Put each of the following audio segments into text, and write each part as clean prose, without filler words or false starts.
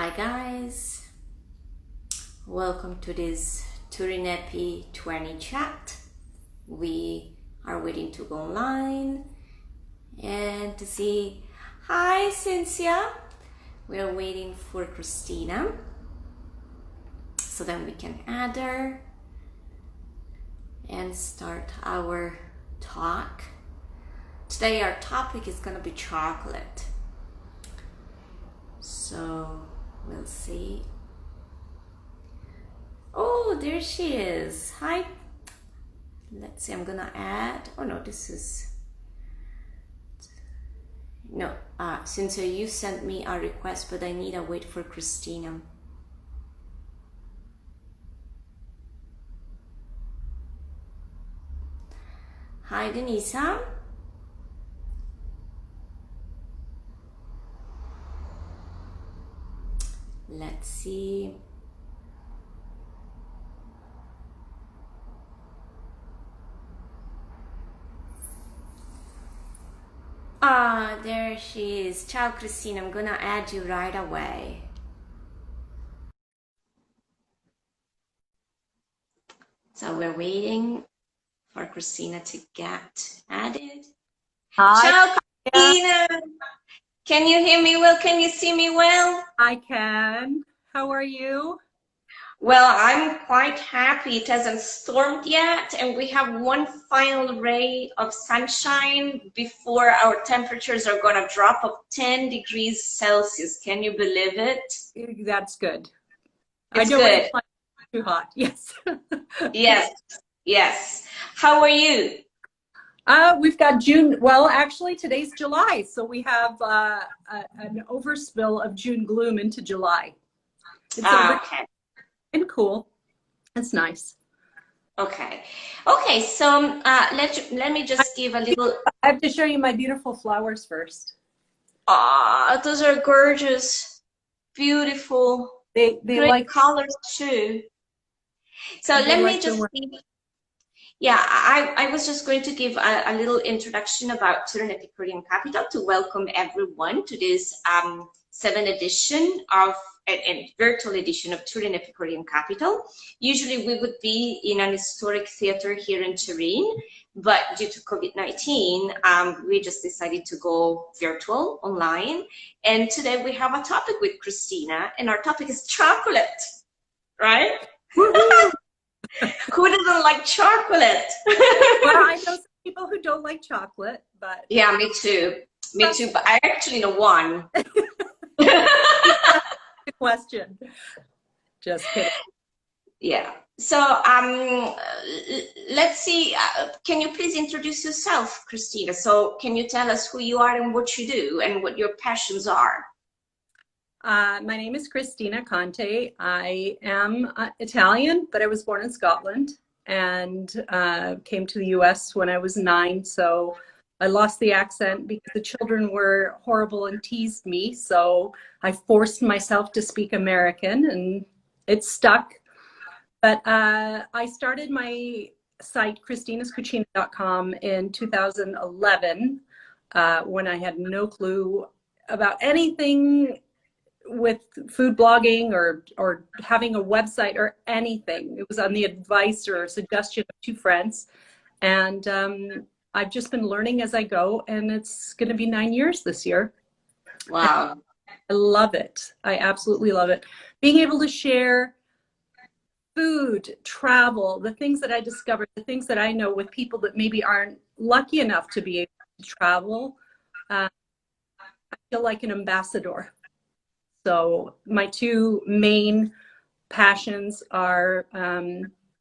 Hi guys, welcome to this Turinepi 20 chat. We are waiting to go online and to see. Hi Cynthia, we are waiting for Christina so then we can add her and start our talk. Today our topic is going to be chocolate. So we'll see. Oh, there she is. Hi. Let's see, I'm gonna add. Oh no, this is no. Since you sent me a request, but I need to wait for Christina. Hi, Denisa. Let's see. There she is. Ciao, Christina. I'm gonna add you right away. So we're waiting for Christina to get added. Hi. Ciao, Christina. Can you hear me well? Can you see me well? I can. How are you? Well, I'm quite happy. It hasn't stormed yet, and we have one final ray of sunshine before our temperatures are going to drop of 10 degrees Celsius. Can you believe it? That's good. It's I don't good. want it too hot. Yes. Yes, yes. How are you? We've got June. Well, actually, today's July, so we have an overspill of June gloom into July. It's Okay. and cool. It's nice. Okay. Okay. So let me just give a little. I have to show you my beautiful flowers first. Ah, those are gorgeous, beautiful. They Great like colors too. So let me just give. Yeah, I was just going to give a little introduction about Turin Epicurean Capital to welcome everyone to this 7th edition of a virtual edition of Turin Epicurean Capital. Usually we would be in an historic theater here in Turin, but due to COVID-19, we just decided to go virtual, online. And today we have a topic with Christina, and our topic is chocolate, right? Who doesn't like chocolate? Well, I know some people who don't like chocolate, but yeah, me too. Me too. But I actually know one. Good question. Just kidding. Yeah. So let's see. Can you please introduce yourself, Christina? So can you tell us who you are and what you do and what your passions are? My name is Christina Conte. I am Italian, but I was born in Scotland and came to the US when I was 9. So I lost the accent because the children were horrible and teased me. So I forced myself to speak American and it stuck. But I started my site, christinascucina.com, in 2011 when I had no clue about anything with food blogging or having a website or anything. It was on the advice or suggestion of 2 friends. And I've just been learning as I go, and it's going to be 9 years this year. Wow. I love it. I absolutely love it. Being able to share food, travel, the things that I discovered, the things that I know with people that maybe aren't lucky enough to be able to travel. I feel like an ambassador. So my 2 main passions are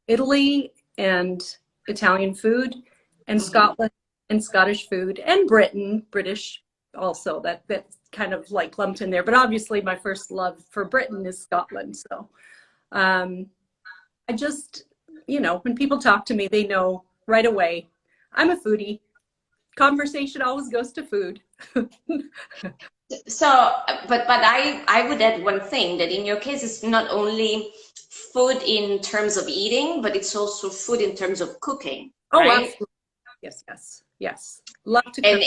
Italy and Italian food, and Scotland and Scottish food, and British also. That kind of like lumped in there. But obviously my first love for Britain is Scotland. So I just, when people talk to me, they know right away I'm a foodie. Conversation always goes to food. So, but I would add one thing, that in your case, it's not only food in terms of eating, but it's also food in terms of cooking, Oh, right? absolutely. Yes. Love to cook.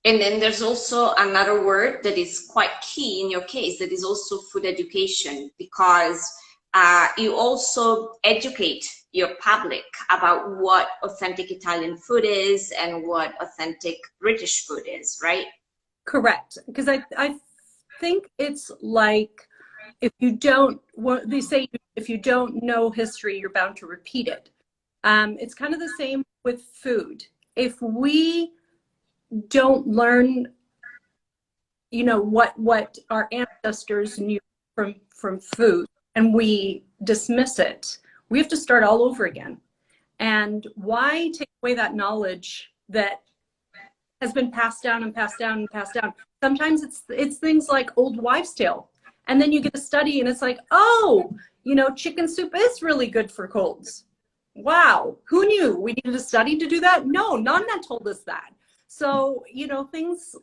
And then there's also another word that is quite key in your case, that is also food education, because you also educate your public about what authentic Italian food is and what authentic British food is, right? Correct. Because I think it's like, if you don't, well, they say if you don't know history, you're bound to repeat it. It's kind of the same with food. If we don't learn, what our ancestors knew from food, and we dismiss it, we have to start all over again. And why take away that knowledge that has been passed down and passed down and passed down? Sometimes it's things like old wives' tale, and then you get a study and it's like, oh, chicken soup is really good for colds. Wow, who knew? We needed a study to do that? No, none that told us that. So, things,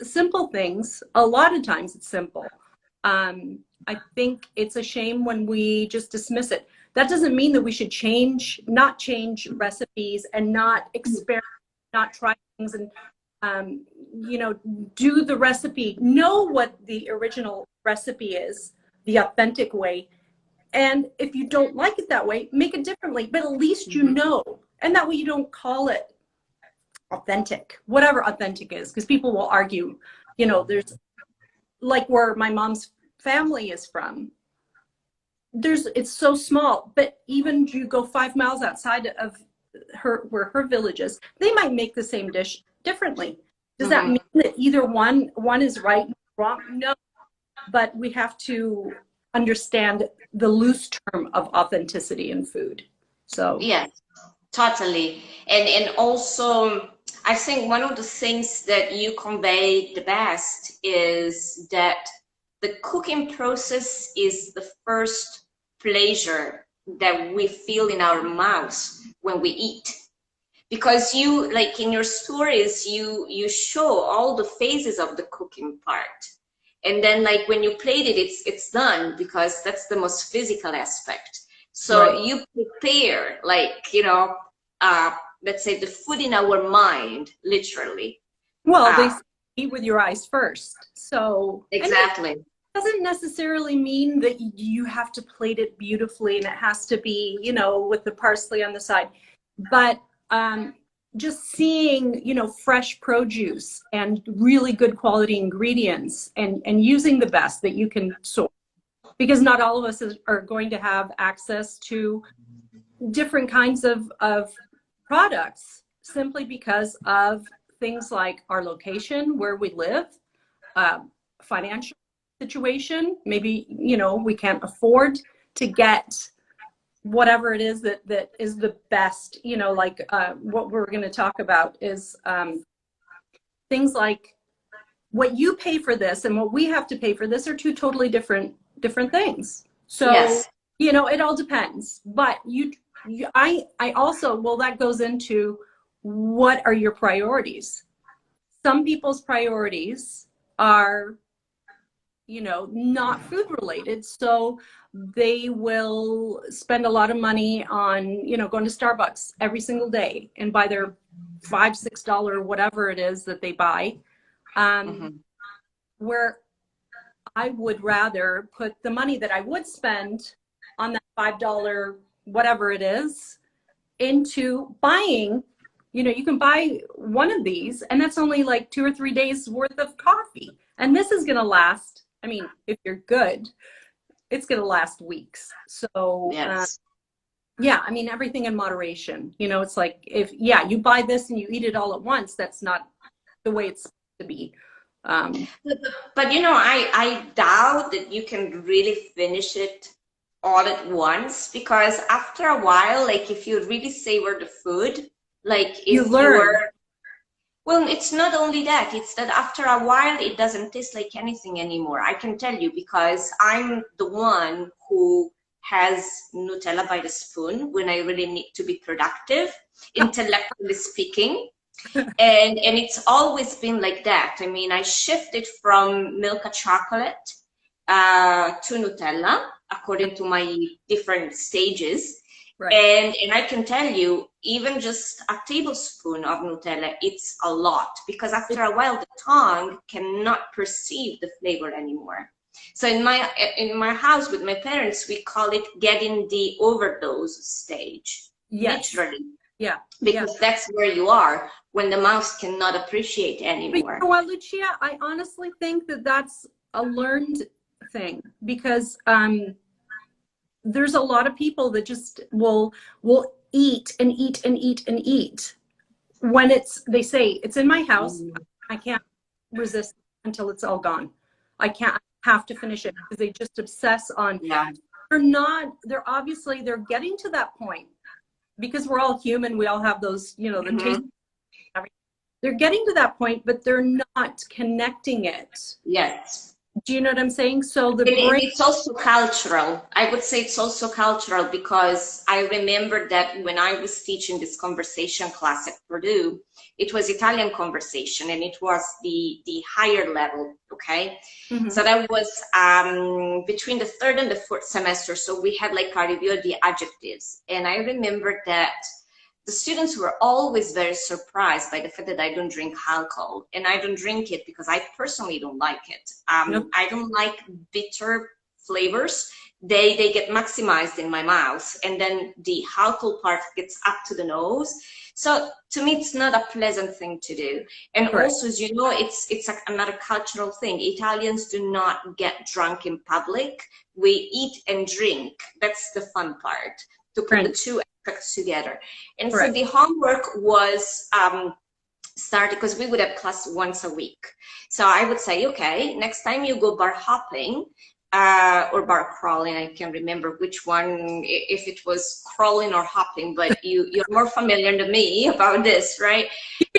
simple things, a lot of times it's simple. I think it's a shame when we just dismiss it. That doesn't mean that we should not change recipes and not experiment, not try things, and do the recipe, know what the original recipe is, the authentic way. And if you don't like it that way, make it differently, but at least you know. And that way you don't call it authentic, whatever authentic is, because people will argue, there's, like, where my mom's family is from, it's so small, but even you go 5 miles outside of where her village is, they might make the same dish differently. Does that mean that either one is right and wrong? No, but we have to understand the loose term of authenticity in food. So yes, totally. And also, I think one of the things that you convey the best is that the cooking process is the first pleasure that we feel in our mouths when we eat. Because you, like in your stories, you show all the phases of the cooking part. And then, like, when you plate it, it's done, because that's the most physical aspect. So right. you prepare, like, let's say the food in our mind, literally. Well, they say eat with your eyes first. So Exactly. it doesn't necessarily mean that you have to plate it beautifully and it has to be, with the parsley on the side. But just seeing, fresh produce and really good quality ingredients, and using the best that you can source, because not all of us are going to have access to different kinds of products, simply because of things like our location, where we live, financial situation. Maybe, we can't afford to get whatever it is that is the best, like what we're going to talk about is things like what you pay for this and what we have to pay for this are two totally different things. So, Yes. It all depends. But I also, well, that goes into what are your priorities. Some people's priorities are, not food related. So they will spend a lot of money on, going to Starbucks every single day and buy their $5-6, whatever it is that they buy. Where I would rather put the money that I would spend on that $5, whatever it is, into buying, you can buy one of these and that's only like 2 or 3 days worth of coffee. And this is going to last, if you're good, it's going to last weeks. So Yes. yeah, everything in moderation. It's like, if you buy this and you eat it all at once, that's not the way it's supposed to be. But I doubt that you can really finish it all at once, because after a while, like, if you really savor the food, like, if You learn. well, it's not only that, it's that after a while it doesn't taste like anything anymore. I can tell you, because I'm the one who has Nutella by the spoon when I really need to be productive, intellectually speaking. And it's always been like that. I shifted from Milka chocolate to Nutella according to my different stages. Right. And I can tell you, even just a tablespoon of Nutella, it's a lot, because after a while the tongue cannot perceive the flavor anymore. So in my house with my parents, we call it getting the overdose stage. Yes. Literally. Yeah. Because that's where you are when the mouth cannot appreciate anymore. But you know what, Lucia? I honestly think that that's a learned thing, because there's a lot of people that just will eat and eat and eat and eat when they say it's in my house. I can't resist until it's all gone. I can't, I have to finish it, because they just obsess on. Yeah. They're obviously, they're getting to that point, because we're all human. We all have those, you know, the taste. They're getting to that point, but they're not connecting it. Yes. Do you know what I'm saying? So the brain. It's also cultural. I would say it's also cultural, because I remember that when I was teaching this conversation class at Purdue, it was Italian conversation, and it was the higher level, okay? So that was between the third and the fourth semester. So we had like a review of the adjectives. And I remember that the students were always very surprised by the fact that I don't drink alcohol, and I don't drink it because I personally don't like it. I don't like bitter flavors. They get maximized in my mouth, and then the alcohol part gets up to the nose. So to me, it's not a pleasant thing to do. And also, as you know, it's another cultural thing. Italians do not get drunk in public. We eat and drink. That's the fun part, to put the two aspects together. And so the homework was started, because we would have class once a week. So I would say, okay, next time you go bar hopping or bar crawling, I can't remember which one, if it was crawling or hopping, but you're more familiar than me about this, right?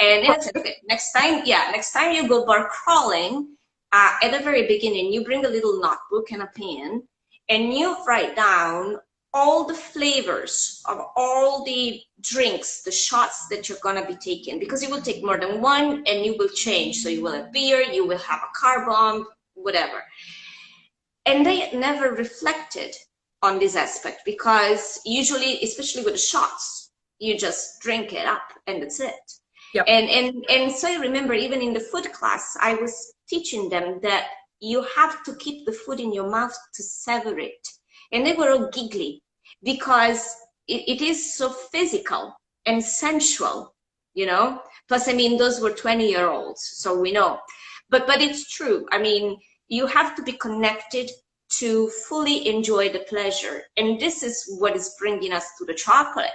And I said, okay, next time you go bar crawling, at the very beginning, you bring a little notebook and a pen, and you write down all the flavors of all the drinks, the shots that you're gonna be taking, because you will take more than one and you will change. So you will have beer, you will have a car bomb, whatever. And they never reflected on this aspect, because usually, especially with the shots, you just drink it up and that's it. Yep. And so I remember, even in the food class, I was teaching them that you have to keep the food in your mouth to savor it. And they were all giggly, because it is so physical and sensual, you know? Plus, I mean, those were 20-year-olds, so we know. But it's true. I mean, you have to be connected to fully enjoy the pleasure. And this is what is bringing us to the chocolate,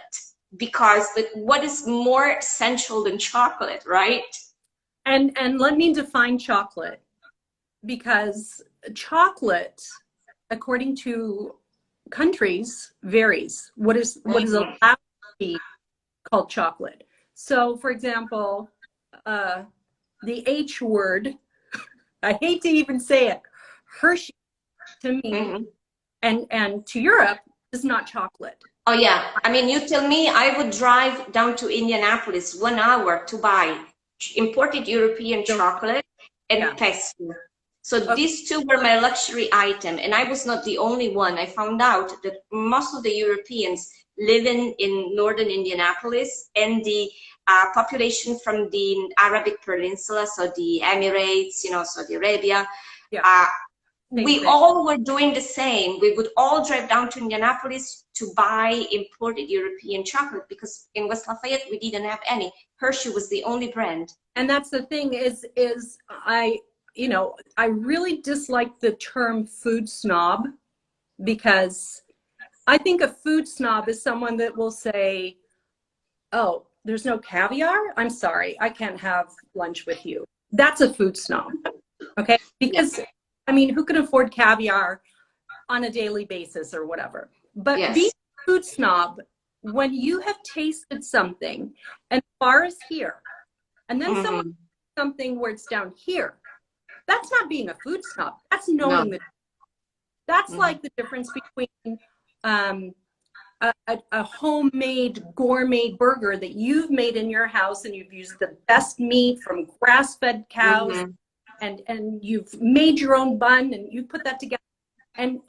because what is more sensual than chocolate, right? And let me define chocolate, because chocolate, according to countries, varies. What is allowed to be called chocolate? So, for example, the H word, I hate to even say it, Hershey, to me, and to Europe, is not chocolate. Oh yeah, I mean, you tell me, I would drive down to Indianapolis 1 hour to buy imported European chocolate and pesto. So these two were my luxury item, and I was not the only one. I found out that most of the Europeans living in northern Indianapolis, and the population from the Arabic Peninsula, so the Emirates, you know, Saudi Arabia, we all were doing the same. We would all drive down to Indianapolis to buy imported European chocolate, because in West Lafayette we didn't have any. Hershey was the only brand. And that's the thing is I really dislike the term food snob, because I think a food snob is someone that will say, oh, there's no caviar? I'm sorry, I can't have lunch with you. That's a food snob, okay? Because, I mean, who can afford caviar on a daily basis or whatever? But being a food snob, when you have tasted something and the bar is here, and then something where it's down here, that's not being a food snob. That's knowing that. That's like the difference between a homemade gourmet burger that you've made in your house, and you've used the best meat from grass-fed cows, and you've made your own bun and you put that together, and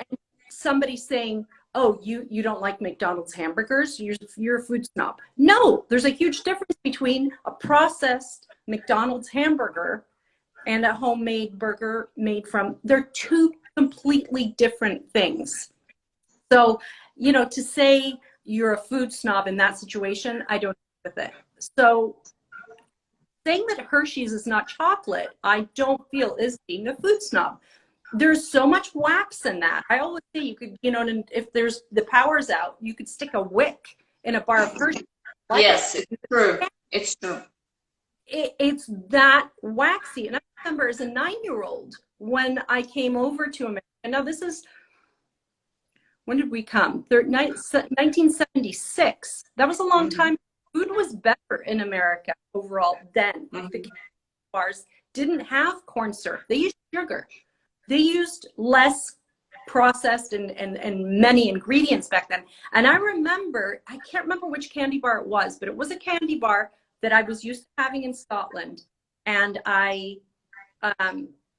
somebody saying, oh, you don't like McDonald's hamburgers, you're a food snob. No, there's a huge difference between a processed McDonald's hamburger and a homemade burger made from, they're two completely different things. So, you know, to say you're a food snob in that situation, I don't agree with it. So saying that Hershey's is not chocolate, I don't feel is being a food snob. There's so much wax in that. I always say you could, you know, if there's the power's out, you could stick a wick in a bar of Hershey's. Like yes, it's true. It's true. It's that waxy. And I remember as a 9-year-old when I came over to America. Now this is, when did we come? 1976. That was a long time. Food was better in America overall then. The candy bars didn't have corn syrup. They used sugar. They used less processed and many ingredients back then. And I remember, I can't remember which candy bar it was, but it was a candy bar that I was used to having in Scotland. And I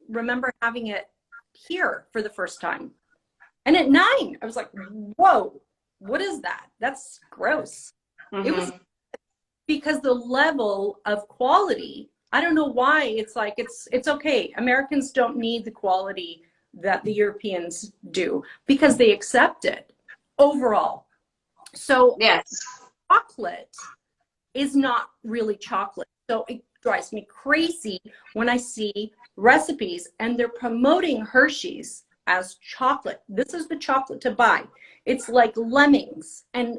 remember having it here for the first time. And at 9, I was like, whoa, what is that? That's gross. It was because the level of quality, I don't know why it's like, it's okay. Americans don't need the quality that the Europeans do because they accept it overall. So yes, chocolate is not really chocolate. So it drives me crazy when I see recipes and they're promoting Hershey's as chocolate. This is the chocolate to buy. It's like lemmings, and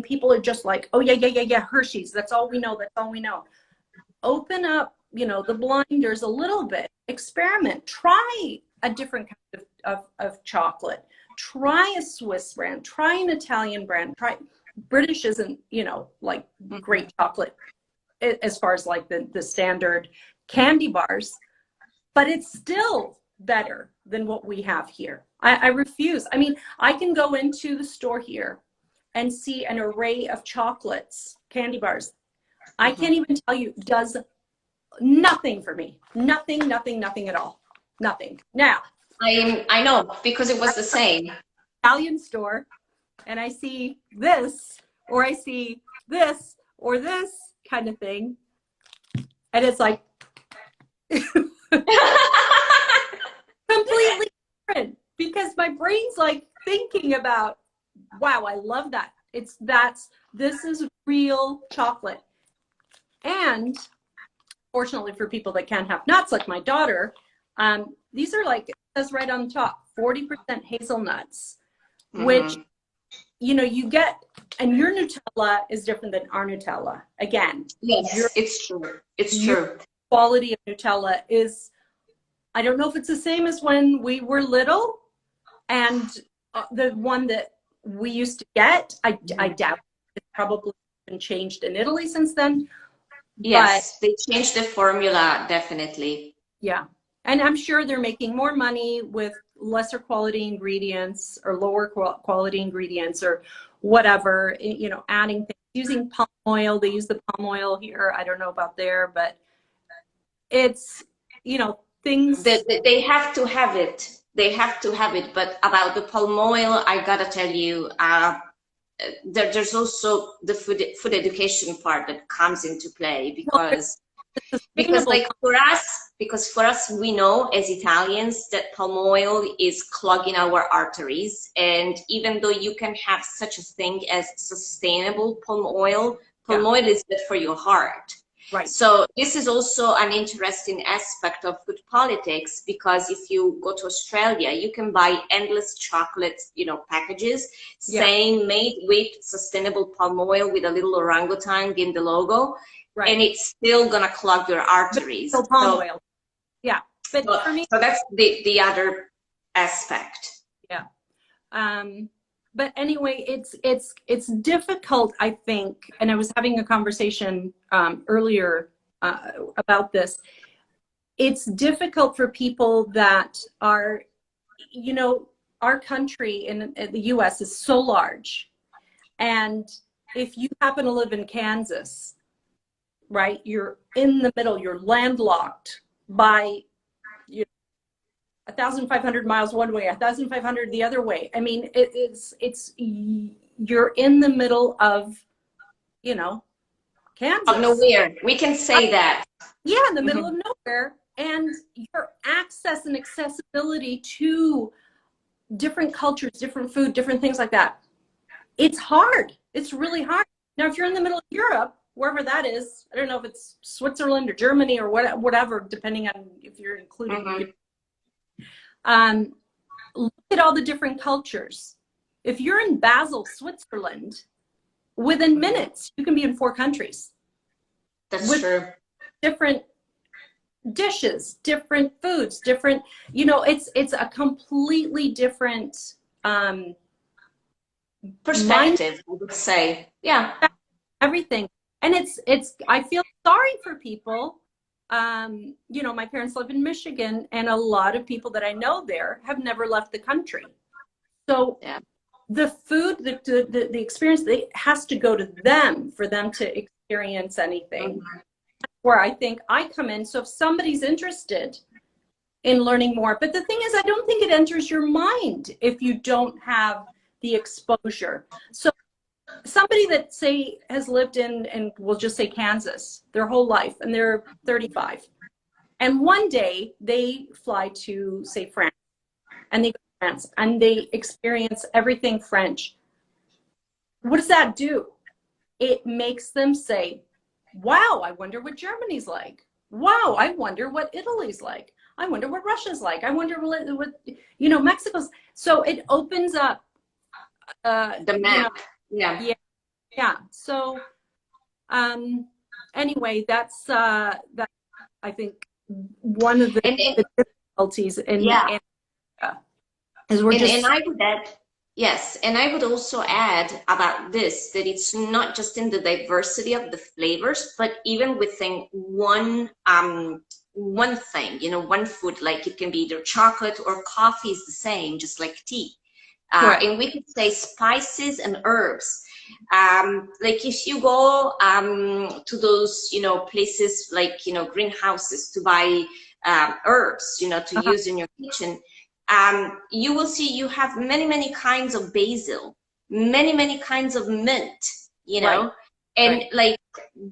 people are just like, oh yeah, Hershey's. That's all we know. That's all we know. Open up, you know, the blinders a little bit. Experiment. Try a different kind of chocolate. Try a Swiss brand. Try an Italian brand. Try British isn't, you know, like great chocolate as far as like the standard candy bars, but it's still better than what we have here. I refuse. I mean, I can go into the store here and see an array of chocolates, candy bars. I can't even tell you, does nothing for me. Nothing at all. Nothing. Now, I know, because it was the same. Italian store, and I see this, or I see this, or this kind of thing, and it's like completely different, because my brain's like thinking about, wow, I love that. This is real chocolate. And fortunately for people that can't have nuts, like my daughter, these are like, it says right on the top, 40% hazelnuts, which, you know, you get, and your Nutella is different than our Nutella. Again, yes, it's true. It's true. Quality of Nutella is, I don't know if it's the same as when we were little, and the one that we used to get, I doubt it's probably been changed in Italy since then. Yes, but they changed the formula, definitely. Yeah. And I'm sure they're making more money with lesser quality ingredients or lower quality ingredients or whatever, you know, adding things, using palm oil. They use the palm oil here. I don't know about there, but it's, you know, things. They have to have it. They have to have it. But about the palm oil, I gotta tell you, there's also the food education part that comes into play, because like for us, we know as Italians that palm oil is clogging our arteries, and even though you can have such a thing as sustainable palm oil is good for your heart. Right. So this is also an interesting aspect of food politics, because if you go to Australia, you can buy endless chocolate, you know, packages saying made with sustainable palm oil with a little orangutan in the logo, and it's still gonna clog your arteries. But palm oil. Yeah, but for me, so that's the other aspect. Yeah. But anyway, it's difficult, I think, and I was having a conversation earlier about this. It's difficult for people that are, you know, our country in the US is so large. And if you happen to live in Kansas, right, you're in the middle, you're landlocked by 1,500 miles one way, 1,500 the other way. I mean, you're in the middle of, you know, Kansas. Of nowhere. We can say that. Yeah, in the middle of nowhere. And your access and accessibility to different cultures, different food, different things like that. It's hard. It's really hard. Now, if you're in the middle of Europe, wherever that is, I don't know if it's Switzerland or Germany or whatever, depending on if you're including. Look at all the different cultures. If you're in Basel, Switzerland, within minutes, you can be in 4 countries. That's true. Different dishes, different foods, different, you know, it's a completely different perspective, I would say. Yeah. Everything. And it's I feel sorry for people. You know, my parents live in Michigan, and a lot of people that I know there have never left the country. So yeah. The food, the experience, it has to go to them for them to experience anything. Where I think I come in. So if somebody's interested in learning more, but the thing is, I don't think it enters your mind if you don't have the exposure. So somebody that, say, has lived in, and we'll just say Kansas, their whole life, and they're 35. And one day they fly to, say, France, and they go to France, and they experience everything French. What does that do? It makes them say, wow, I wonder what Germany's like. Wow, I wonder what Italy's like. I wonder what Russia's like. I wonder what you know, Mexico's. So it opens up the map. You know, yeah. So anyway, that's I think one of the difficulties in America is we're just. And I would add, yes, and I would also add about this, that it's not just in the diversity of the flavors, but even within one thing, you know, one food, like it can be either chocolate or coffee is the same, just like tea. Right. And we could say spices and herbs. Like if you go to those, you know, places like, you know, greenhouses to buy herbs, you know, to use in your kitchen, you will see you have many kinds of basil, many kinds of mint, you know, right. And right. Like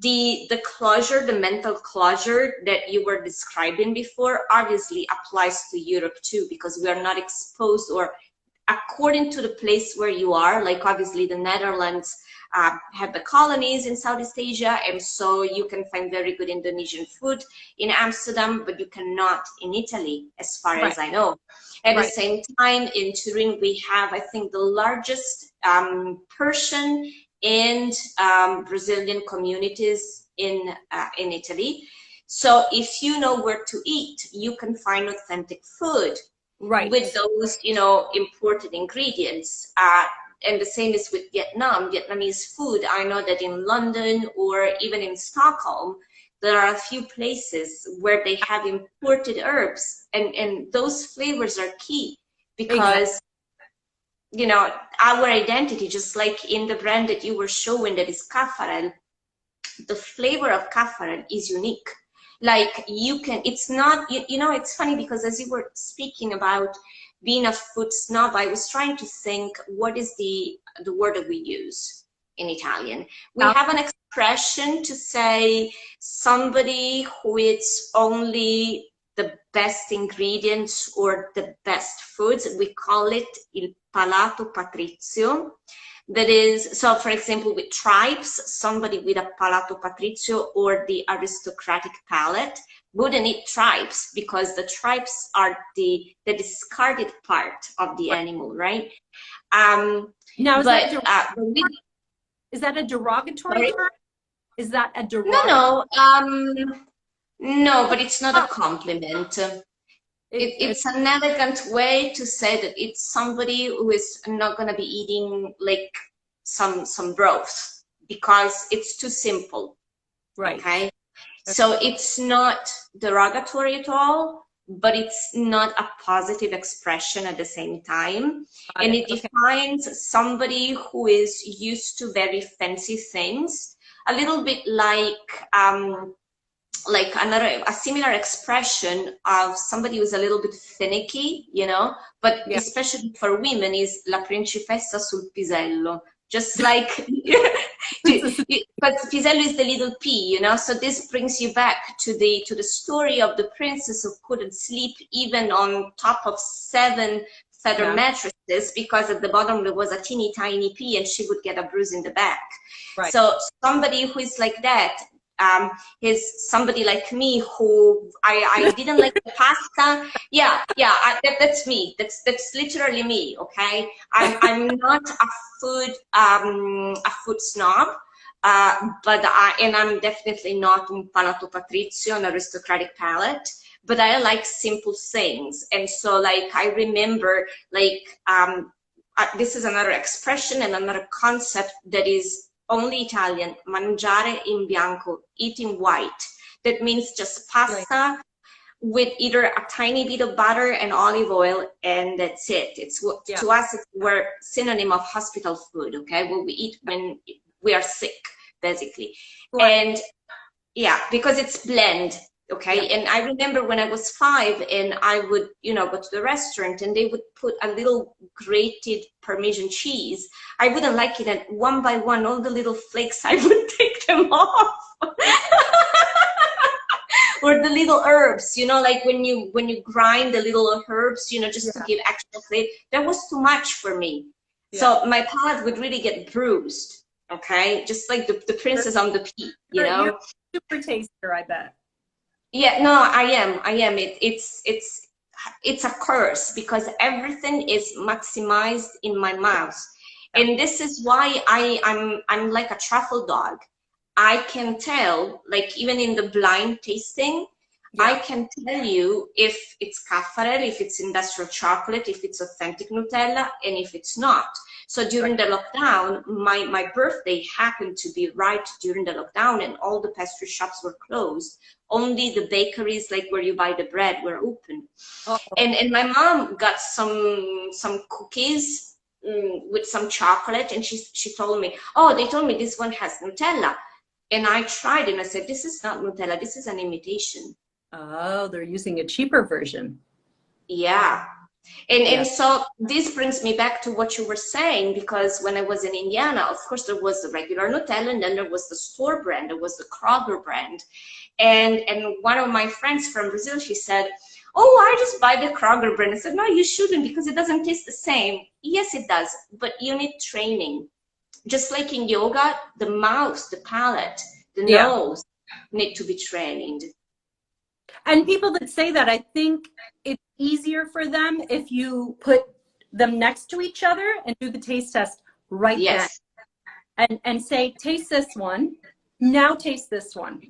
the closure, the mental closure that you were describing before obviously applies to Europe too, because we are not exposed, or according to the place where you are, like obviously the Netherlands have the colonies in Southeast Asia, and so you can find very good Indonesian food in Amsterdam, but you cannot in Italy, as far as I know. At the same time, in Turin, we have, I think, the largest Persian and Brazilian communities in Italy. So if you know where to eat, you can find authentic food with those, you know, imported ingredients. And the same is with Vietnam, Vietnamese food. I know that in London or even in Stockholm, there are a few places where they have imported herbs, and those flavors are key because, you know, our identity, just like in the brand that you were showing that is Caffarel, the flavor of Caffarel is unique. Like you can, it's not, you know, it's funny because as you were speaking about being a food snob, I was trying to think, what is the word that we use in Italian? We have an expression to say somebody who eats only the best ingredients or the best foods. We call it il palato patrizio. That is, so for example, with tribes, somebody with a palato patrizio or the aristocratic palate wouldn't eat tribes, because the tribes are the discarded part of the animal, right? Now, is that a derogatory term? Is that a derogatory? No, but it's not a compliment. It's an elegant way to say that it's somebody who is not going to be eating like some broth, because it's too simple. Right. Okay. So it's not derogatory at all, but it's not a positive expression at the same time. And it defines somebody who is used to very fancy things, a little bit like like a similar expression of somebody who's a little bit finicky, you know, but Yeah. especially for women is la principessa sul pisello. Just like, but pisello is the little pea, you know. So this brings you back to the story of the princess who couldn't sleep even on top of 7 feather mattresses because at the bottom there was a teeny tiny pea and she would get a bruise in the back. Right. So somebody who is like that is somebody like me who I didn't like the pasta. That's me. That's literally me. Okay, I'm not a food snob. But I'm definitely not un palato patrizio, an aristocratic palate, but I like simple things. And so like, I remember like, this is another expression and another concept that is only Italian, mangiare in bianco, eat in white. That means just pasta with either a tiny bit of butter and olive oil, and that's it. It's to us, we're synonym of hospital food, okay? What we eat when we are sick, basically. Right. And yeah, because it's bland, okay? And I remember when I was 5 and I would, you know, go to the restaurant and they would put a little grated Parmesan cheese. I wouldn't like it, and one by one, all the little flakes, I would take them off. Or the little herbs, you know, like when you grind the little herbs, you know, just to give extra flavor. That was too much for me. So my palate would really get bruised, okay? Just like the princess on the pea, you know? You're a super taster, I bet. Yeah, no, I am. It's a curse because everything is maximized in my mouth. And this is why I'm like a truffle dog. I can tell, like even in the blind tasting, I can tell you if it's Caffarel, if it's industrial chocolate, if it's authentic Nutella, and if it's not. So during the lockdown, my birthday happened to be right during the lockdown, and all the pastry shops were closed. Only the bakeries, like where you buy the bread, were open. And my mom got some cookies with some chocolate, and she told me, oh, they told me this one has Nutella. And I tried and I said, this is not Nutella, this is an imitation. Oh, they're using a cheaper version. Yeah. And so this brings me back to what you were saying, because when I was in Indiana, of course, there was the regular Nutella, and then there was the store brand, there was the Kroger brand. And one of my friends from Brazil, she said, oh, I just buy the Kroger brand. I said, no, you shouldn't, because it doesn't taste the same. Yes, it does, but you need training. Just like in yoga, the mouth, the palate, the nose need to be trained. And people that say that, I think it's easier for them if you put them next to each other and do the taste test right then. And say, taste this one, now taste this one.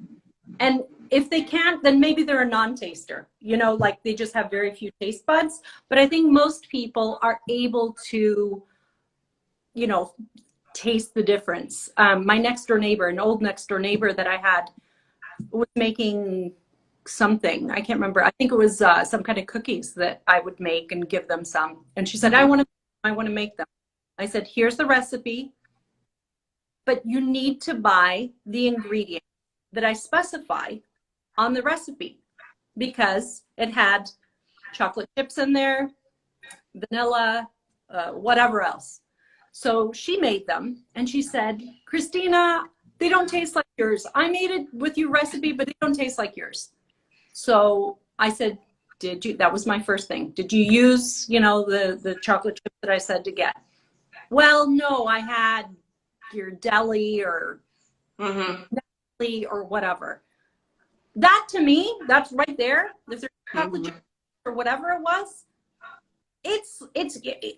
And if they can't, then maybe they're a non-taster, you know, like they just have very few taste buds. But I think most people are able to, you know, taste the difference. My next door neighbor, an old next door neighbor that I had, was making something. I can't remember. I think it was some kind of cookies that I would make and give them some. And she said, I want to make them. I said, here's the recipe, but you need to buy the ingredient that I specify on the recipe, because it had chocolate chips in there, vanilla, whatever else. So she made them and she said, Christina, they don't taste like yours. I made it with your recipe, but they don't taste like yours. So I said, did you, that was my first thing. Did you use, you know, the chocolate chips that I said to get? Well, no, I had your deli or or whatever. That to me, that's right there. If there's chocolate chips or whatever it was, it's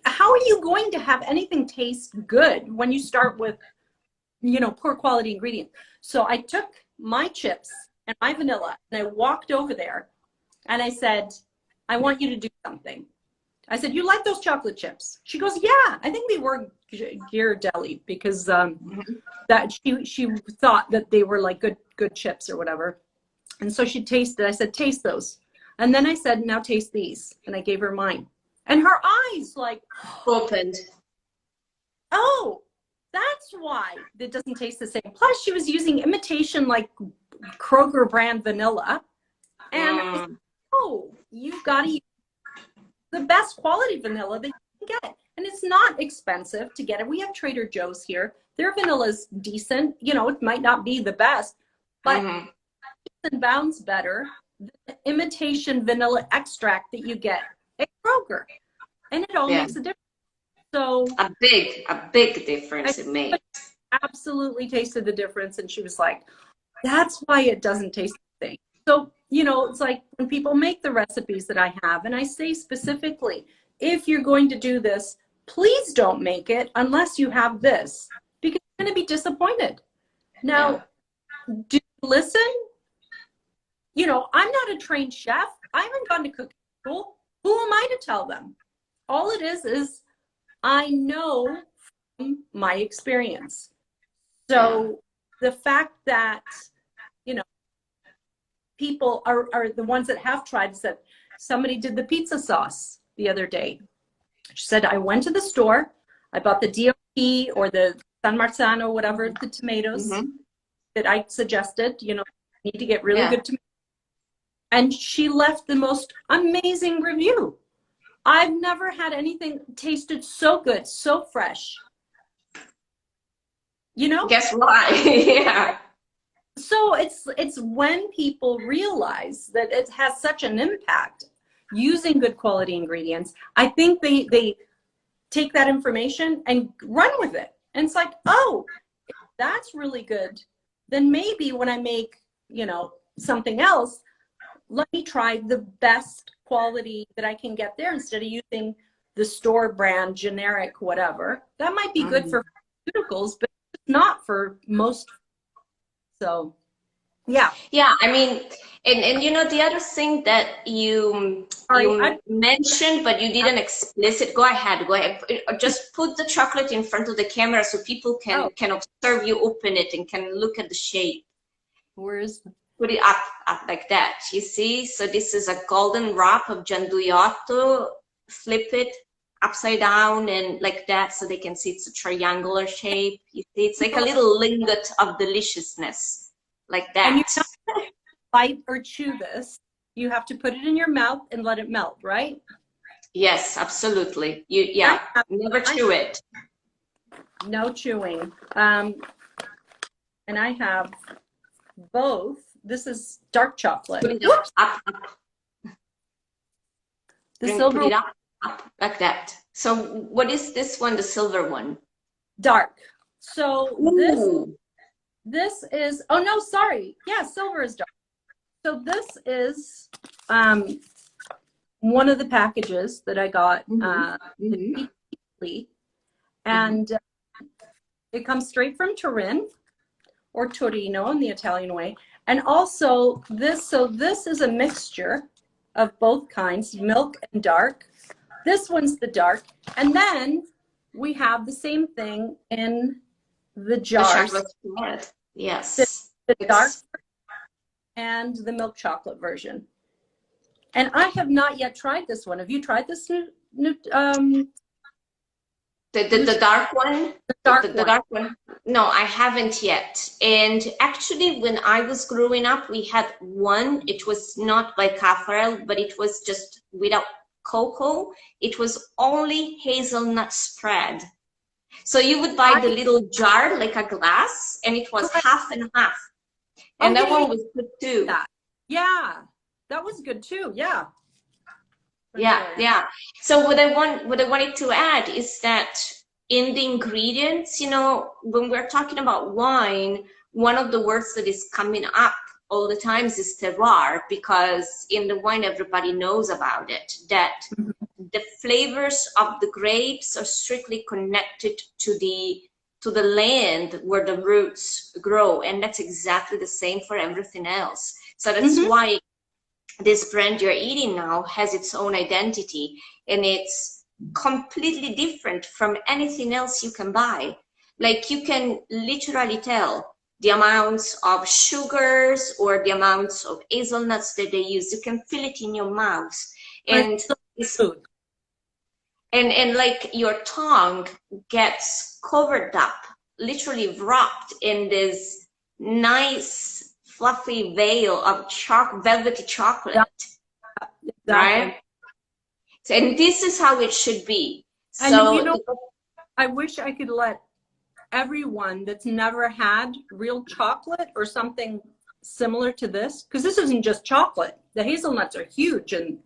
how are you going to have anything taste good when you start with, you know, poor quality ingredients? So I took my chips and my vanilla and I walked over there and I said, I want you to do something. I said, you like those chocolate chips? She goes, yeah, I think they were Ghirardelli, because that she thought that they were like good chips or whatever. And so she tasted. I said, taste those. And then I said, now taste these. And I gave her mine. And her eyes like opened. Oh, that's why it doesn't taste the same. Plus, she was using imitation like Kroger brand vanilla. And I said, oh, you've got to use the best quality vanilla that you can get. And it's not expensive to get it. We have Trader Joe's here. Their vanilla's decent. You know, it might not be the best, but it bounds better. The imitation vanilla extract that you get at Kroger. And it all makes a difference. So a big difference it makes. Absolutely tasted the difference. And she was like, that's why it doesn't taste the same. So, you know, it's like when people make the recipes that I have, and I say specifically, if you're going to do this, please don't make it unless you have this, because you're going to be disappointed. Now, do you listen? You know, I'm not a trained chef. I haven't gone to cooking school. Who am I to tell them? All it is I know from my experience. So the fact that, you know, people are the ones that have tried, said somebody did the pizza sauce the other day. She said, I went to the store, I bought the DOP or the San Marzano, whatever, the tomatoes that I suggested, you know, need to get really good tomatoes. And she left the most amazing review. I've never had anything tasted so good, so fresh. You know? Guess why? So it's when people realize that it has such an impact using good quality ingredients, I think they take that information and run with it. And it's like, oh, if that's really good, then maybe when I make, you know, something else, let me try the best quality that I can get there instead of using the store brand generic whatever. That might be good for pharmaceuticals, but not for most. So yeah, I mean, and you know, the other thing that you mentioned but you didn't explicit, go ahead, just put the chocolate in front of the camera so people can observe you open it and can look at the shape. Put it up like that, you see? So this is a golden wrap of gianduiotti. Flip it upside down and like that so they can see it's a triangular shape. You see, it's like a little lingot of deliciousness, like that. And you don't bite or chew this. You have to put it in your mouth and let it melt, right? Yes, absolutely. Never chew it. No chewing. And I have both. This is dark chocolate. Put it up. The silver. Put it up like that. So what is this one, the silver one? Dark. So this is, oh no, sorry. Yeah, silver is dark. So this is one of the packages that I got. And it comes straight from Turin or Torino in the Italian way. And also this, so this is a mixture of both kinds, milk and dark. This one's the dark. And then we have the same thing in the jars. Yes. The dark and the milk chocolate version. And I have not yet tried this one. Have you tried this the dark one? The dark one? No, I haven't yet. And actually, when I was growing up, we had one. It was not by Caffarel, but it was just without cocoa. It was only hazelnut spread. So you would buy the little jar, like a glass, and it was half and half. And that one was good too. Yeah, that was good too. Yeah. Yeah. So what I wanted to add is that in the ingredients, you know, when we're talking about wine, one of the words that is coming up all the times is terroir, because in the wine everybody knows about it, that the flavors of the grapes are strictly connected to the land where the roots grow, and that's exactly the same for everything else. So that's why this brand you're eating now has its own identity, and it's completely different from anything else you can buy. Like, you can literally tell the amounts of sugars or the amounts of hazelnuts that they use. You can feel it in your mouth, and and like your tongue gets covered up, literally wrapped in this nice fluffy veil of velvety chocolate, Yeah, exactly. right? So, and this is how it should be. And you So, know, I wish I could let everyone that's never had real chocolate or something similar to this, because this isn't just chocolate. The hazelnuts are huge in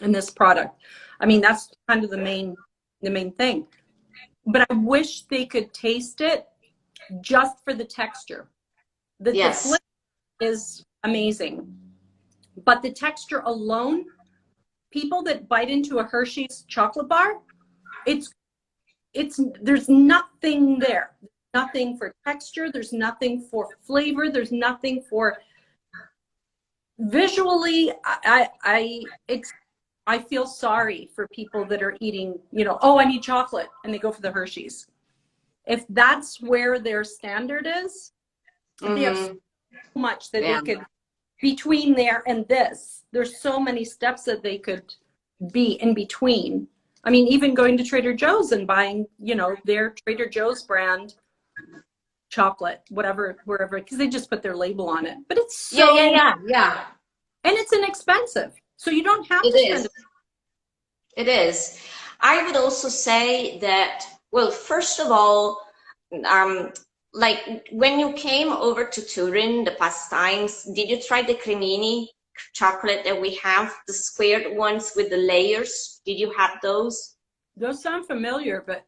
this product. I mean, that's kind of the main thing. But I wish they could taste it just for the texture. The yes, flavor is amazing, but the texture alone, people that bite into a Hershey's chocolate bar, it's there's nothing there. Nothing for texture, there's nothing for flavor, there's nothing for visually. I feel sorry for people that are eating, you know, oh, I need chocolate, and they go for the Hershey's. If that's where their standard is, they have so much that they could, between there and this, there's so many steps that they could be in between. I mean, even going to Trader Joe's and buying, you know, their Trader Joe's brand chocolate, whatever, wherever, because they just put their label on it. But it's so, yeah. and it's inexpensive. So you don't have to spend. It is. I would also say that, well, first of all, like when you came over to Turin the past times, did you try the cremini chocolate that we have, the squared ones with the layers? Did you have those? Those sound familiar, but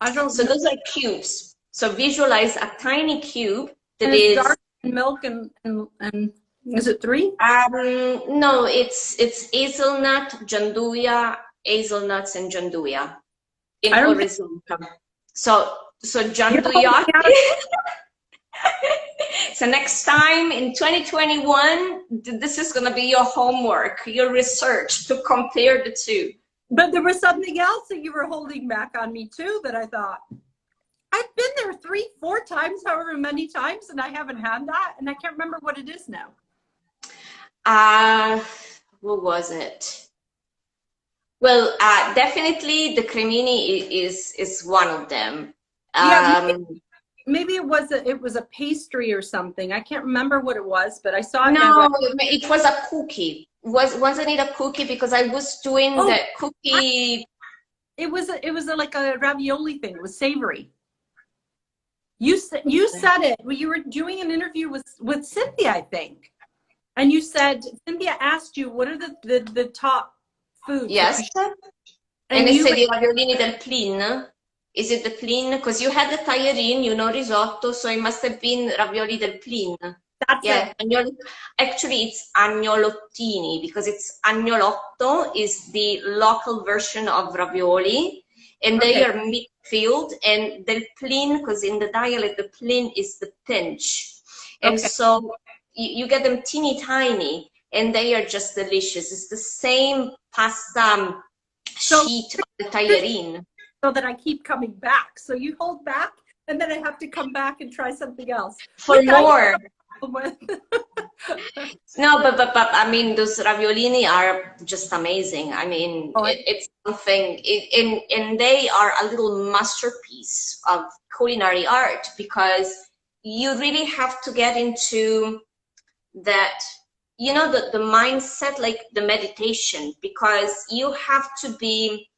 I don't So know. those are cubes. So visualize a tiny cube that And it's is dark milk and is it 3? No, it's hazelnut, gianduia, hazelnuts, and gianduia in horizontal. So gianduiotti. So next time in 2021, this is going to be your homework, your research to compare the two. But there was something else that you were holding back on me too that I thought, I've been there 3-4 times, however many times, and I haven't had that, and I can't remember what it is now. What was it? Well, definitely the cremini is one of them. Yeah, maybe it was a pastry or something. I can't remember what it was, but I saw it. No, it was a cookie. Wasn't it a cookie? Because I was doing the cookie. It was like a ravioli thing. It was savory. You said it. Well, you were doing an interview with Cynthia, I think, and you said Cynthia asked you what are the top foods. Yes, and I said the raviolini del plin. Is it the plin? Because you had the tagliarini, you know, risotto, so it must have been ravioli del plin. That's it. Actually, it's agnolottini because it's agnolotto is the local version of ravioli, and they are meat-filled, and del plin, because in the dialect, the plin is the pinch. And so you get them teeny tiny, and they are just delicious. It's the same pasta sheet of the tagliarine. So that I keep coming back. So you hold back, and then I have to come back and try something else. For more. No, but I mean, those raviolini are just amazing. I mean, it's something, and they are a little masterpiece of culinary art because you really have to get into that, you know, the mindset, like the meditation, because you have to be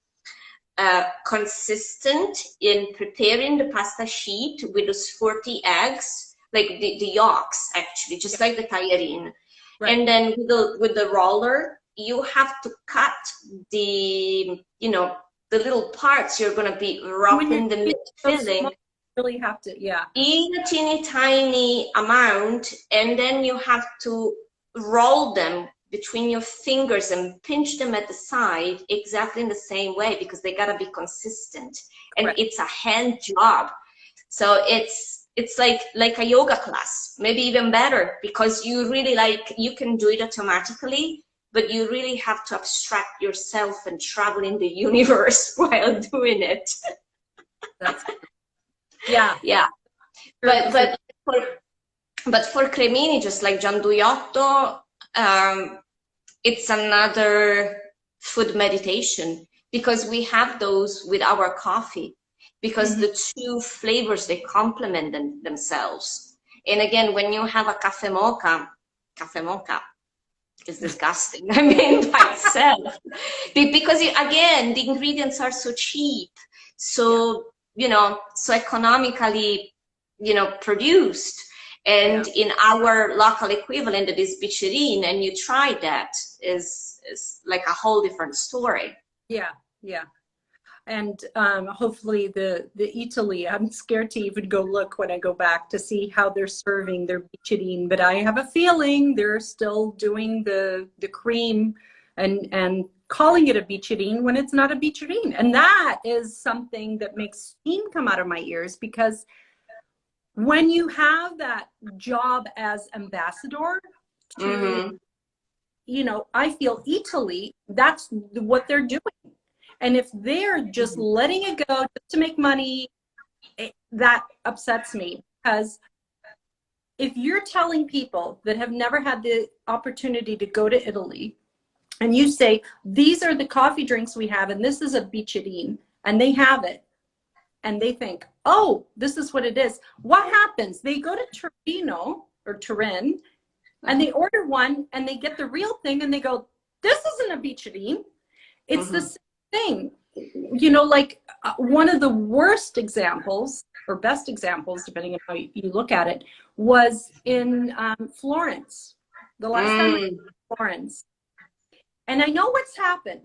consistent in preparing the pasta sheet with those 40 eggs, like the yolks, actually, just like the tagliarine. And then with the roller, you have to cut the, you know, the little parts you're going to be wrapping the meat filling. Really have to, in a teeny tiny amount, and then you have to roll them between your fingers and pinch them at the side exactly in the same way, because they gotta be consistent, and it's a hand job. So it's like a yoga class, maybe even better, because you really you can do it automatically, but you really have to abstract yourself and travel in the universe while doing it. Yeah. But for cremini, just like gianduiotto, it's another food meditation, because we have those with our coffee, because the two flavors, they complement themselves. And again, when you have a cafe mocha is disgusting. I mean, by itself, because again, the ingredients are so cheap, so so economically, produced. And in our local equivalent, that is bicerine, and you try that, is like a whole different story. Yeah, yeah. And hopefully the Italy, I'm scared to even go look when I go back to see how they're serving their bicerine, but I have a feeling they're still doing the cream and calling it a bicerine when it's not a bicerine. And that is something that makes steam come out of my ears, because when you have that job as ambassador to, I feel Italy, that's what they're doing. And if they're just letting it go just to make money, that upsets me. Because if you're telling people that have never had the opportunity to go to Italy, and you say, these are the coffee drinks we have, and this is a bicerine, and they have it, and they think, oh, this is what it is. What happens? They go to Torino or Turin, and they order one, and they get the real thing, and they go, this isn't a bicerine. It's the same thing. Like one of the worst examples, or best examples, depending on how you look at it, was in Florence. The last time I was in Florence. And I know what's happened.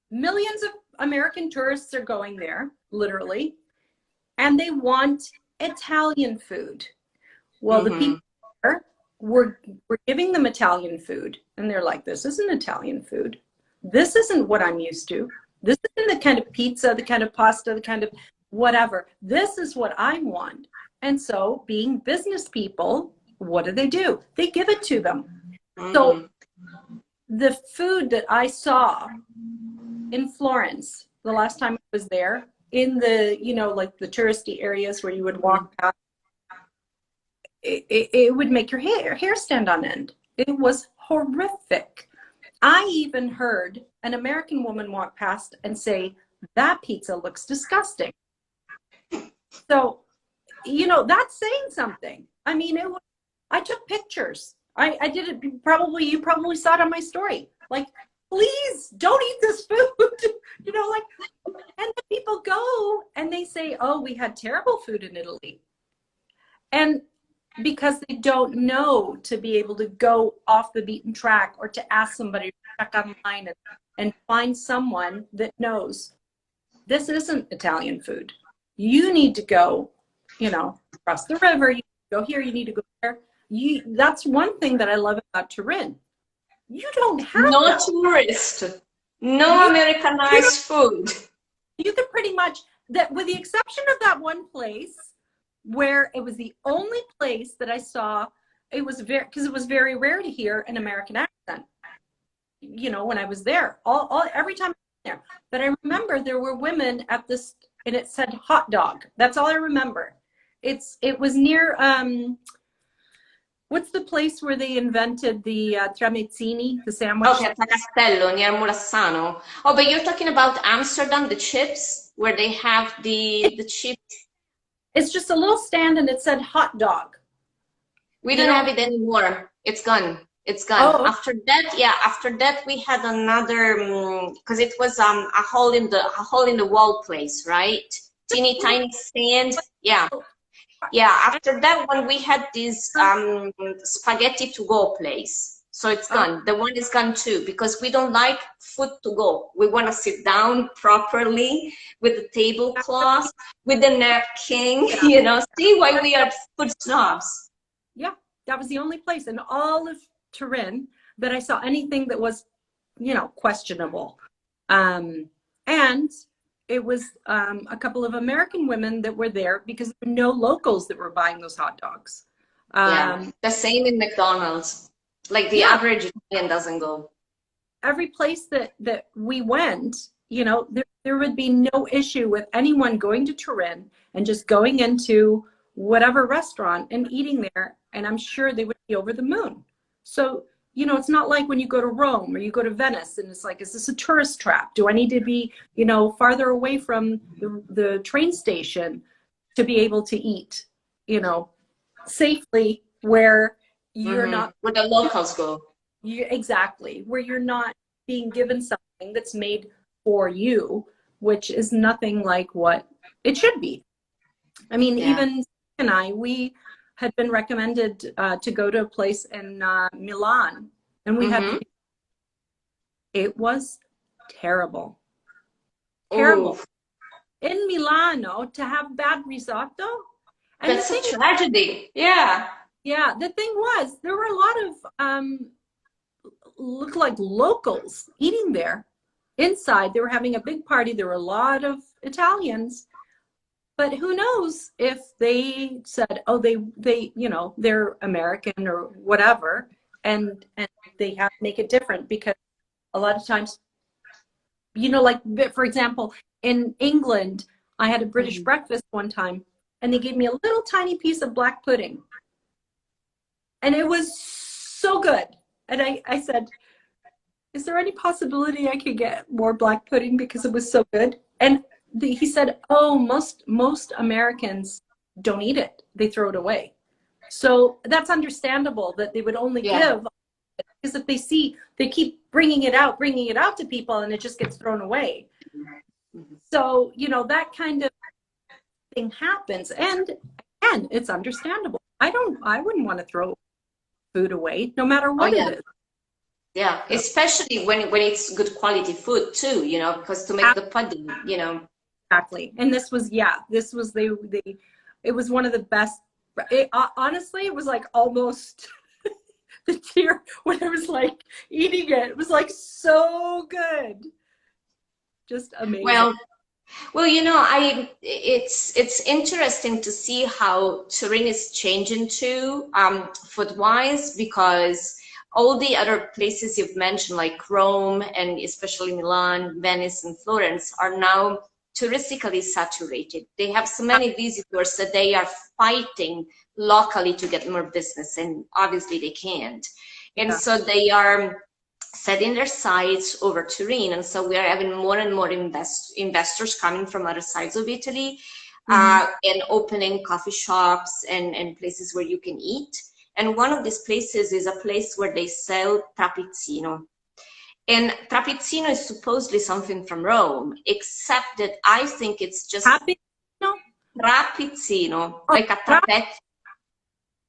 Millions of American tourists are going there, literally, and they want Italian food. Well, the people there were giving them Italian food, and they're like, this isn't Italian food. This isn't what I'm used to. This isn't the kind of pizza, the kind of pasta, the kind of whatever. This is what I want. And so, being business people, what do? They give it to them. So the food that I saw in Florence the last time I was there, in the, like the touristy areas where you would walk past, it would make your hair stand on end. It was horrific. I even heard an American woman walk past and say, that pizza looks disgusting. So, that's saying something. I mean, I took pictures. I did it, you probably saw it on my story. Like, please don't eat this food. And the people go and they say, oh, we had terrible food in Italy. And because they don't know to be able to go off the beaten track, or to ask somebody to check online and find someone that knows this isn't Italian food. You need to go, across the river, you go here, you need to go there. That's one thing that I love about Turin. You don't have no tourist, no Americanized food. You could pretty much, that with the exception of that one place, where it was the only place that I saw, it was because it was very rare to hear an American accent, when I was there, every time I was there. But I remember there were women at this, and it said hot dog. That's all I remember. It was near, what's the place where they invented the tramezzini, the sandwich? Okay, Castello, near Murassano. Oh, but you're talking about Amsterdam, the chips, where they have the chips. It's just a little stand, and it said hot dog. We don't have it anymore. It's gone. It's gone. Oh. After that, we had another, because it was a hole in the wall place, right? Teeny tiny stand. Yeah. After that one, we had this spaghetti to go place. So it's gone. The one is gone too, because we don't like food to go. We want to sit down properly with the tablecloth, with the napkin, see why we are food snobs. Yeah, that was the only place in all of Turin that I saw anything that was, questionable. And it was a couple of American women that were there, because there were no locals that were buying those hot dogs. The same in McDonald's. Like the average Italian doesn't go. Every place that we went, there would be no issue with anyone going to Turin and just going into whatever restaurant and eating there. And I'm sure they would be over the moon. So, it's not like when you go to Rome or you go to Venice and it's like, is this a tourist trap? Do I need to be, farther away from the train station to be able to eat, safely where you're not where the locals go. exactly, where you're not being given something that's made for you, which is nothing like what it should be. I mean, even we had been recommended to go to a place in Milan, and we had it was terrible. Terrible. Ooh. In Milano, to have bad risotto. And That's a tragedy. Yeah. Yeah, the thing was, there were a lot of look like locals eating there. Inside, they were having a big party. There were a lot of Italians. But who knows if they said, oh, they you know, they're American or whatever, and they have to make it different, because a lot of times, you know, like, for example, in England, I had a British breakfast one time, and they gave me a little tiny piece of black pudding. And it was so good. And I said, is there any possibility I could get more black pudding, because it was so good? And he said, oh, most Americans don't eat it. They throw it away. So that's understandable that they would only give, because if they see, they keep bringing it out to people, and it just gets thrown away. So, you know, that kind of thing happens. And again, it's understandable. I wouldn't want to throw food away, no matter what it is. Yeah, especially when it's good quality food too, you know, because to make the pudding, you know. Exactly. And this was it was one of the best. Honestly, it was like almost the tear when I was like eating it. It was like so good. Just amazing. Well, you know, it's interesting to see how Turin is changing too, food-wise, because all the other places you've mentioned, like Rome and especially Milan, Venice, and Florence, are now touristically saturated. They have so many visitors that they are fighting locally to get more business, and obviously they can't. And so they are setting their sights over Turin, and so we are having more and more investors coming from other sides of Italy, and opening coffee shops and places where you can eat. And one of these places is a place where they sell trapizzino. And trapizzino is supposedly something from Rome, except that I think it's just trapizzino, like a trapezzo.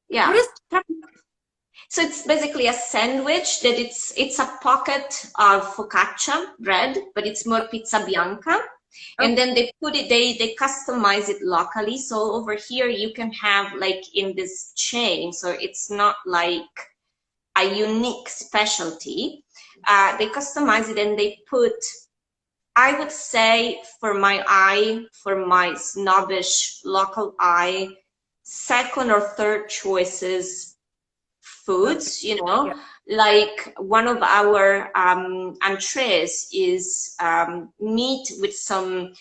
Yeah. So it's basically a sandwich that it's a pocket of focaccia bread, but it's more pizza bianca. And then they put it, they customize it locally. So over here you can have like in this chain, so it's not like a unique specialty. They customize it and they put, I would say for my snobbish local eye, second or third choices foods, you know, like one of our entrees is meat with some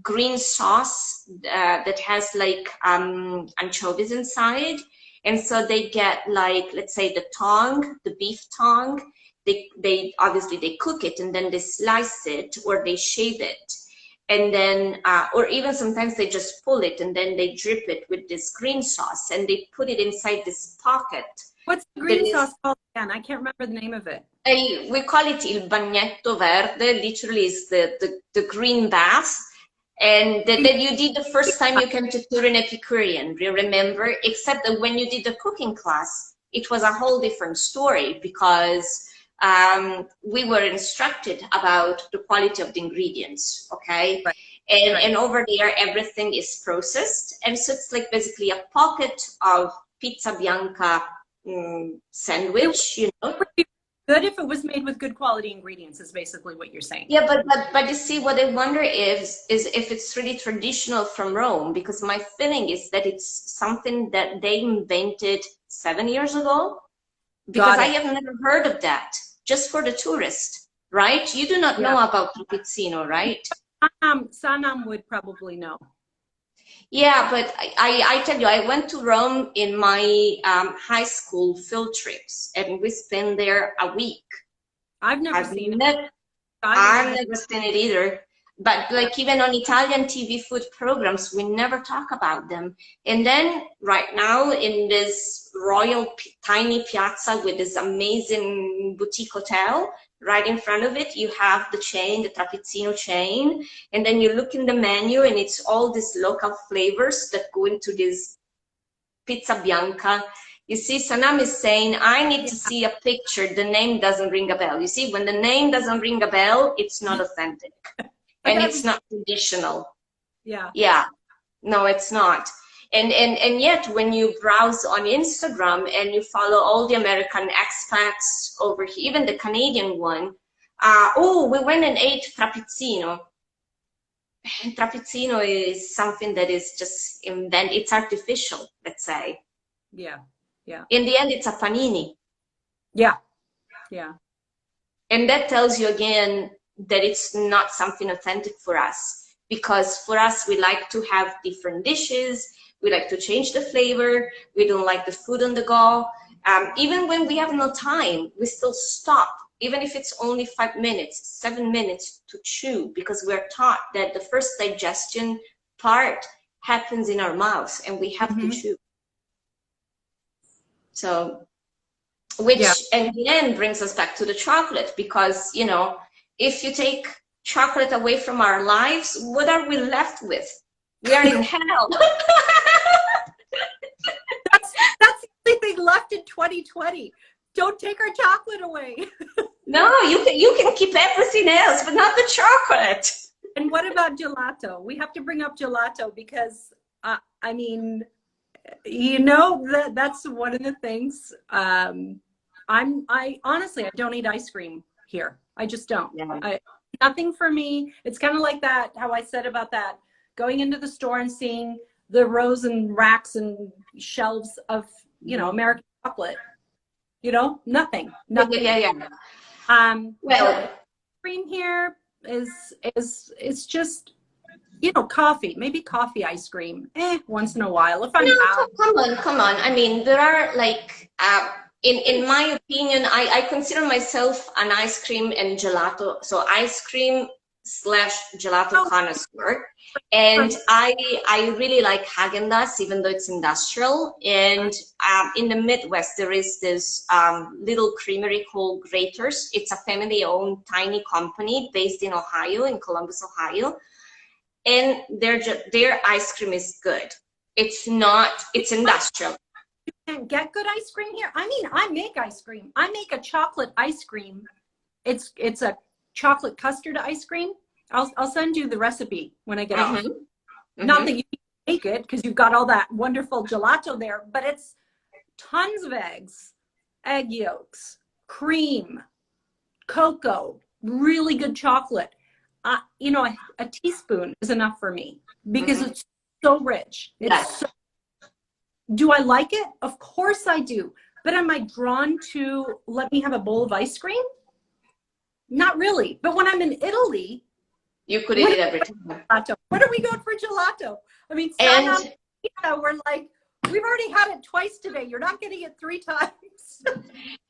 green sauce that has like anchovies inside. And so they get like, let's say the beef tongue, they obviously they cook it and then they slice it or they shave it. And then, or even sometimes they just pull it and then they drip it with this green sauce and they put it inside this pocket. What's the green sauce called again? I can't remember the name of it. We call it il bagnetto verde, literally is the green bath. And that you did the first time you came to Turin Epicurean, remember? Except that when you did the cooking class, it was a whole different story because we were instructed about the quality of the ingredients, okay? Right. And over there, everything is processed. And so it's like basically a pocket of pizza bianca sandwich, you know. Good if it was made with good quality ingredients is basically what you're saying. Yeah, but you see, what I wonder is if it's really traditional from Rome, because my feeling is that it's something that they invented 7 years ago, because I have never heard of that, just for the tourist, right? You do not know about trapizzino, right? Sanam would probably know. Yeah, but I tell you, I went to Rome in my high school field trips, and we spent there a week. I've never seen it. I've never seen it either. But like even on Italian TV food programs, we never talk about them. And then right now in this royal tiny piazza with this amazing boutique hotel, right in front of it, you have the chain, the Trapezzino chain. And then you look in the menu and it's all these local flavors that go into this pizza bianca. You see, Sanam is saying, I need to see a picture. The name doesn't ring a bell. You see, when the name doesn't ring a bell, it's not authentic. And it's not traditional. Yeah. Yeah. No, it's not. And yet when you browse on Instagram and you follow all the American expats over here, even the Canadian one, oh, we went and ate Trapezzino. And Trapezzino is something that is just invented. It's artificial, let's say. Yeah. Yeah. In the end, it's a panini. Yeah. Yeah. And that tells you again that it's not something authentic for us, because for us, we like to have different dishes. We like to change the flavor. We don't like the food on the go. Even when we have no time, we still stop, even if it's only 5 minutes, 7 minutes to chew, because we're taught that the first digestion part happens in our mouth and we have to chew. So, which in the end brings us back to the chocolate, because, you know, if you take chocolate away from our lives, what are we left with? We are in hell. That's the only thing left in 2020. Don't take our chocolate away. No, you can keep everything else, but not the chocolate. And what about gelato? We have to bring up gelato because, I mean, you know, that's one of the things. I honestly, I don't eat ice cream here. I just don't. Yeah. Nothing for me. It's kind of like that, how I said about that, going into the store and seeing the rows and racks and shelves of, you know, American chocolate. You know, nothing. Yeah. Well, cream here is just, you know, coffee, maybe coffee ice cream, once in a while. If I'm out. Come on. I mean, there are like, in my opinion, I consider myself an ice cream and gelato, so ice cream / gelato connoisseur. And I really like Häagen-Dazs, even though it's industrial. And in the Midwest, there is this little creamery called Grater's. It's a family-owned tiny company based in Ohio, in Columbus, Ohio. And their ice cream is good. It's industrial. You can't get good ice cream here. I mean, I make ice cream. I make a chocolate ice cream. It's a chocolate custard ice cream. I'll send you the recipe when I get off. Not that you can make it because you've got all that wonderful gelato there, but it's tons of eggs, egg yolks, cream, cocoa, really good chocolate. You know, a teaspoon is enough for me because it's so rich. Do I like it? Of course I do. But am I drawn to let me have a bowl of ice cream? Not really. But when I'm in Italy, you could eat it every time. When are we going for gelato? I mean, we're like, we've already had it twice today. You're not getting it 3 times.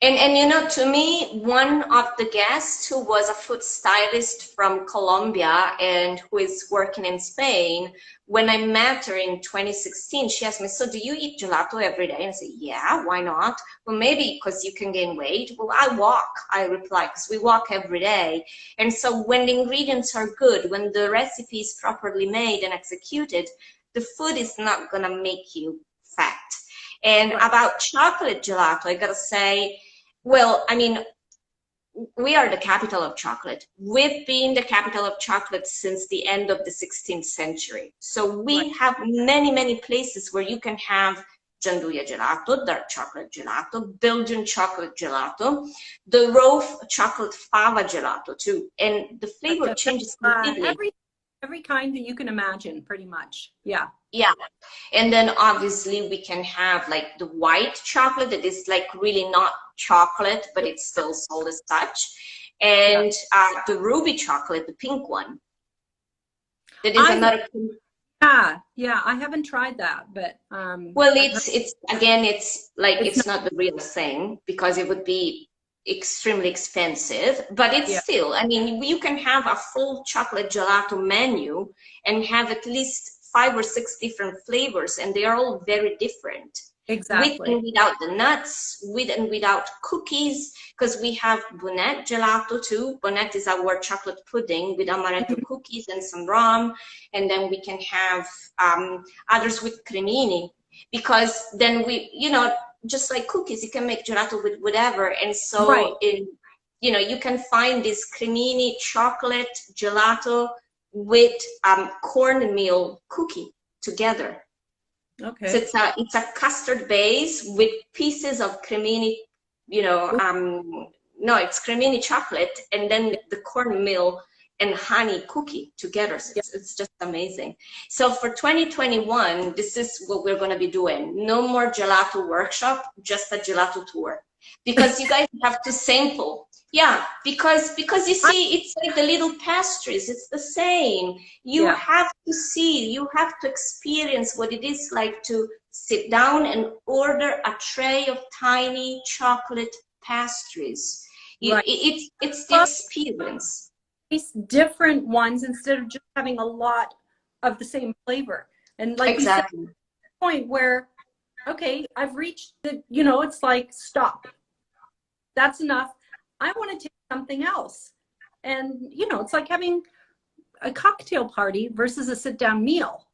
And you know, to me, one of the guests who was a food stylist from Colombia and who is working in Spain, when I met her in 2016, she asked me, so do you eat gelato every day? And I said, yeah, why not? Well, maybe because you can gain weight. Well, I walk, I replied, because we walk every day. And so when the ingredients are good, when the recipe is properly made and executed, the food is not going to make you fat. And about chocolate gelato, I gotta say, well, I mean, we are the capital of chocolate. We've been the capital of chocolate since the end of the 16th century. So we have many, many places where you can have gianduia gelato, dark chocolate gelato, Belgian chocolate gelato, the raw chocolate fava gelato too. And the flavor changes completely. Every kind that you can imagine, pretty much. Yeah. Yeah. And then obviously we can have like the white chocolate that is like really not chocolate, but it's still sold as such. And the ruby chocolate, the pink one. That is another. Yeah, I haven't tried that, but well, it's again, it's like it's not the real thing, because it would be extremely expensive, but it's still, I mean, you can have a full chocolate gelato menu and have at least 5 or 6 different flavors, and they are all very different. Exactly. With and without the nuts, with and without cookies, because we have bonnet gelato too. Bonnet is our chocolate pudding with amaretto cookies and some rum, and then we can have others with cremini, because then we, you know, just like cookies, you can make gelato with whatever. And so you know, you can find this cremini chocolate gelato with cornmeal cookie together. Okay. So it's a custard base with pieces of cremini, you know, no, it's cremini chocolate, and then the cornmeal and honey cookie together. So it's just amazing. So for 2021, this is what we're going to be doing. No more gelato workshop, just a gelato tour, because you guys have to sample. Yeah, because you see, it's like the little pastries. It's the same. You have to see, you have to experience what it is like to sit down and order a tray of tiny chocolate pastries. It's the experience. It's different ones instead of just having a lot of the same flavor. And like you said, point where, okay, I've reached the, you know, it's like, stop. That's enough. I want to take something else. And, you know, it's like having a cocktail party versus a sit-down meal,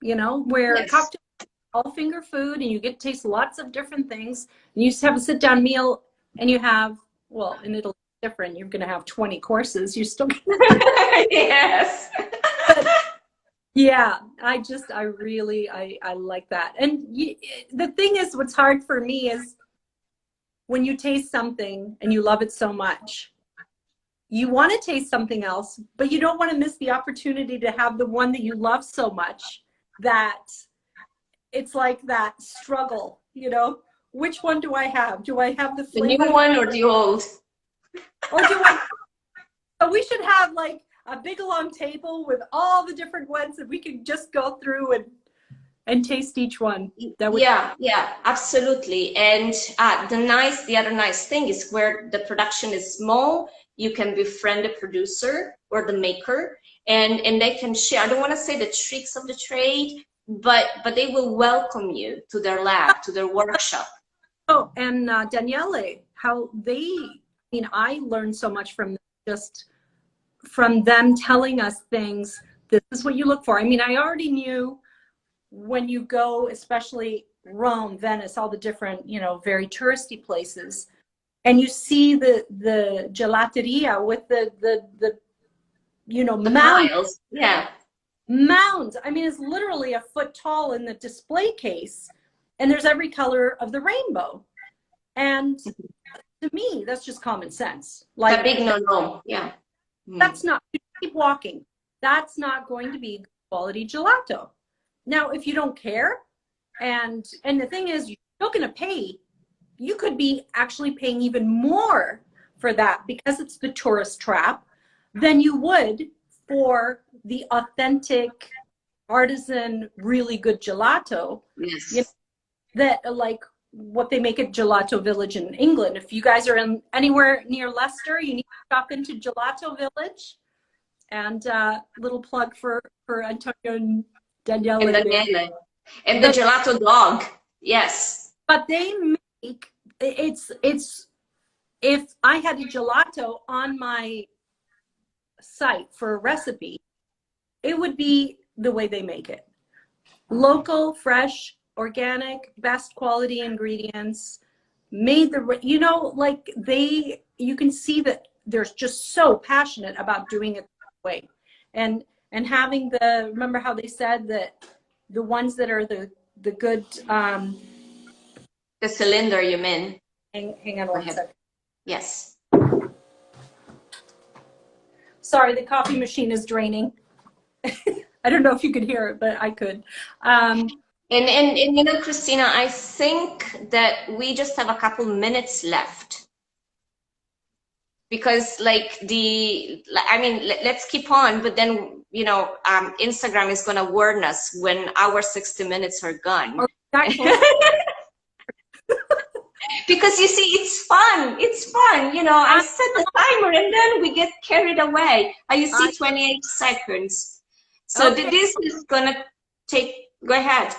you know, where a cocktail is all finger food and you get to taste lots of different things. And you just have a sit-down meal and you have, well, in Italy, it's different. You're going to have 20 courses. You still Yes. But, yeah, I really like that. And the thing is, what's hard for me is when you taste something and you love it so much, you want to taste something else, but you don't want to miss the opportunity to have the one that you love so much that it's like that struggle, you know, which one do I have? Do I have the flavor? The new one or the old? Or do I? So we should have like a big long table with all the different ones that we can just go through and taste each one. Yeah, absolutely. And the other nice thing is where the production is small, you can befriend the producer or the maker, and they can share. I don't want to say the tricks of the trade, but they will welcome you to their lab, to their workshop. Oh, and Daniele, how they, I mean, I learned so much from just from them telling us things. This is what you look for. I mean, I already knew when you go, especially Rome, Venice, all the different, you know, very touristy places, and you see the gelateria with the you know, mounds. Yeah. Mounds. I mean, it's literally a foot tall in the display case, and there's every color of the rainbow. And to me, that's just common sense. Like a big no. Yeah. That's not, keep walking. That's not going to be quality gelato. Now, if you don't care, and the thing is, you're still going to pay, you could be actually paying even more for that because it's the tourist trap than you would for the authentic, artisan, really good gelato. Yes. You know, that like what they make at Gelato Village in England. If you guys are in anywhere near Leicester, you need to stop into Gelato Village. And little plug for Antonio and Daniele. And the gelato dog. Yes. But they make, it's if I had a gelato on my site for a recipe, it would be the way they make it. Local, fresh, organic, best quality ingredients, made the, you know, like you can see that they're just so passionate about doing it that way. And having remember how they said that the ones that are the good, the cylinder, you mean? Hang on one second. Yes. Sorry, the coffee machine is draining. I don't know if you could hear it, but I could. And you know, Christina, I think that we just have a couple minutes left. Because like I mean, let's keep on, but then, you know, Instagram is going to warn us when our 60 minutes are gone. Exactly. Because you see, it's fun. It's fun. You know, I set the timer and then we get carried away. You see 28 seconds. So Okay. this is going to take, go ahead.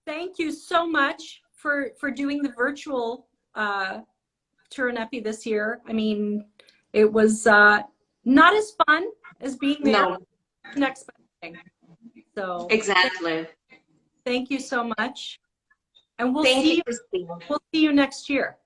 Thank you so much for doing the virtual Turinepi this year. I mean, it was not as fun as being there. No. Next thing. So exactly. Thank you so much. And we'll Thank see you, Christina. We'll see you next year.